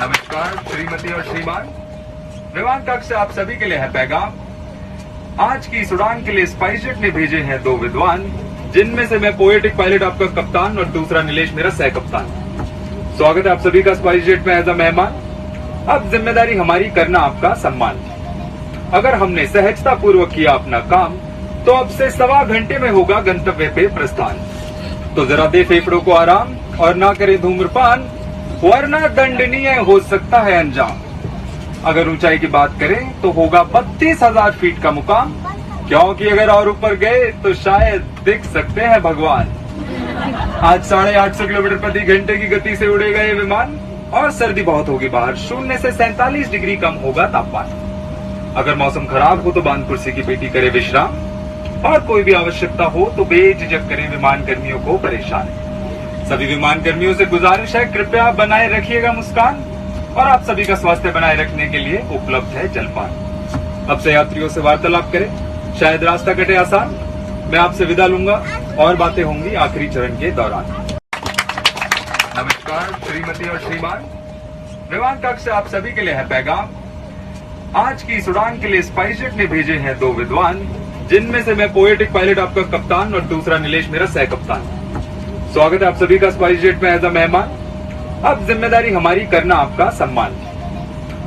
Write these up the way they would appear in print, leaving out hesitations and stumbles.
नमस्कार श्रीमती और श्रीमान, विमान कक्ष से आप सभी के लिए है पैगाम। आज की इस उड़ान के लिए स्पाइसजेट ने भेजे हैं दो विद्वान, जिनमें से मैं पोएटिक पायलट आपका कप्तान और दूसरा नीलेश मेरा सह कप्तान। स्वागत है आप सभी का स्पाइसजेट में एज अ मेहमान। अब जिम्मेदारी हमारी करना आपका सम्मान। अगर हमने सहजता पूर्वक किया अपना काम तो अब से 1.25 घंटे में होगा गंतव्य पे प्रस्थान। तो जरा दे फेफड़ों को आराम और ना करे धूम्रपान, वरना दंडनीय हो सकता है अंजाम। अगर ऊंचाई की बात करें तो होगा 32,000 फीट का मुकाम, क्योंकि अगर और ऊपर गए तो शायद दिख सकते हैं भगवान। आज 850 किलोमीटर प्रति घंटे की गति से उड़ेगा ये विमान और सर्दी बहुत होगी बाहर, 0 से 47 डिग्री कम होगा तापमान। अगर मौसम खराब हो तो बांध कुर्सी की पेटी करे विश्राम, और कोई भी आवश्यकता हो तो बेझिझक करें विमान कर्मियों को परेशान। सभी विमान कर्मियों से गुजारिश है, कृपया बनाए रखिएगा मुस्कान, और आप सभी का स्वास्थ्य बनाए रखने के लिए उपलब्ध है जलपान। अब से यात्रियों से वार्तालाप करें, शायद रास्ता कटे आसान। मैं आपसे विदा लूंगा और बातें होंगी आखिरी चरण के दौरान। नमस्कार श्रीमती और श्रीमान, विमान कक्ष से आप सभी के लिए है पैगाम। आज की इस उड़ान के लिए स्पाइसजेट ने भेजे हैं दो विद्वान, जिनमें से मैं पोएटिक पायलट आपका कप्तान और दूसरा नीलेश मेरा सह कप्तान। स्वागत है आप सभी का स्पाइसजेट में एज अ मेहमान। अब जिम्मेदारी हमारी करना आपका सम्मान।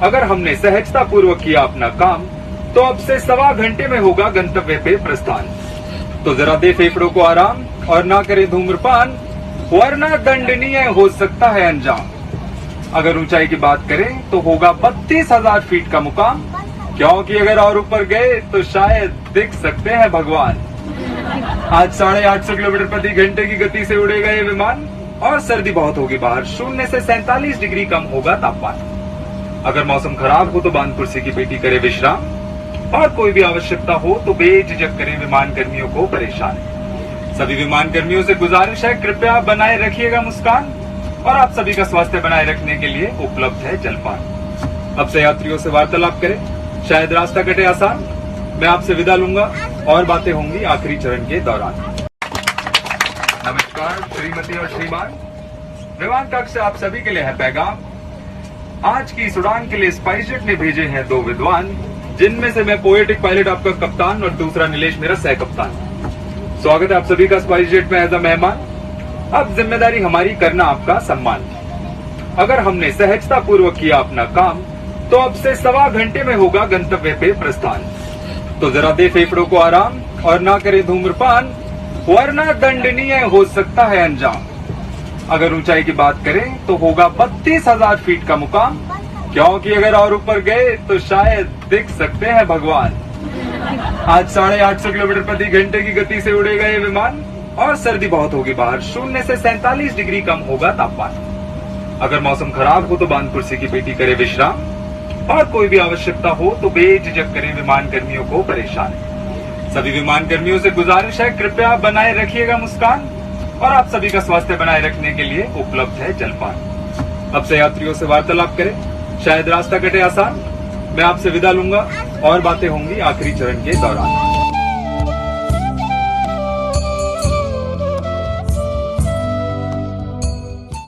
अगर हमने सहजता पूर्वक किया अपना काम तो अब से 1.25 घंटे में होगा गंतव्य पे प्रस्थान। तो जरा दे फेफड़ों को आराम और ना करे धूम्रपान, वरना दंडनीय हो सकता है अंजाम। अगर ऊंचाई की बात करें तो होगा 32,000 फीट का मुकाम, क्योंकि अगर और ऊपर गए तो शायद दिख सकते हैं भगवान। आज 850 किलोमीटर प्रति घंटे की गति से उड़ेगा ये विमान और सर्दी बहुत होगी बाहर, 0 से 47 डिग्री कम होगा तापमान। अगर मौसम खराब हो तो बांध कुर्सी की पेटी करे विश्राम, और कोई भी आवश्यकता हो तो बेझिझक करें विमान कर्मियों को परेशान। सभी विमान कर्मियों से गुजारिश है, कृपया बनाए रखिएगा मुस्कान, और आप सभी का स्वास्थ्य बनाए रखने के लिए उपलब्ध है जलपान। अब से यात्रियों से वार्तालाप करें, शायद रास्ता कटे आसान। मैं आपसे विदा लूंगा और बातें होंगी आखिरी चरण के दौरान। नमस्कार श्रीमती और श्रीमान, विमान कक्ष से आप सभी के लिए है पैगाम। आज की इस उड़ान के लिए स्पाइसजेट ने भेजे हैं दो विद्वान, जिनमें से मैं पोएटिक पायलट आपका कप्तान और दूसरा नीलेश मेरा सह कप्तान। स्वागत है आप सभी का स्पाइसजेट में एज अ मेहमान। अब जिम्मेदारी हमारी करना आपका सम्मान। अगर हमने सहजता पूर्वक किया अपना काम तो अब से 1.25 घंटे में होगा गंतव्य पे प्रस्थान। तो जरा दे फेफड़ों को आराम और ना करे धूम्रपान, वरना दंडनीय हो सकता है अंजाम। अगर ऊंचाई की बात करें तो होगा 32,000 फीट का मुकाम, क्योंकि अगर और ऊपर गए तो शायद दिख सकते हैं भगवान। आज 850 किलोमीटर प्रति घंटे की गति से उड़ेगा ये विमान और सर्दी बहुत होगी बाहर, 0 से 47 डिग्री कम होगा तापमान। अगर मौसम खराब हो तो बांध कुर्सी की पेटी करे विश्राम, और कोई भी आवश्यकता हो तो बेझिझक करें विमान कर्मियों को परेशान। सभी विमान कर्मियों से गुजारिश है, कृपया बनाए रखिएगा मुस्कान, और आप सभी का स्वास्थ्य बनाए रखने के लिए उपलब्ध है जलपान। अब से यात्रियों से वार्तालाप करें, शायद रास्ता कटे आसान। मैं आपसे विदा लूंगा और बातें होंगी आखिरी चरण के दौरान।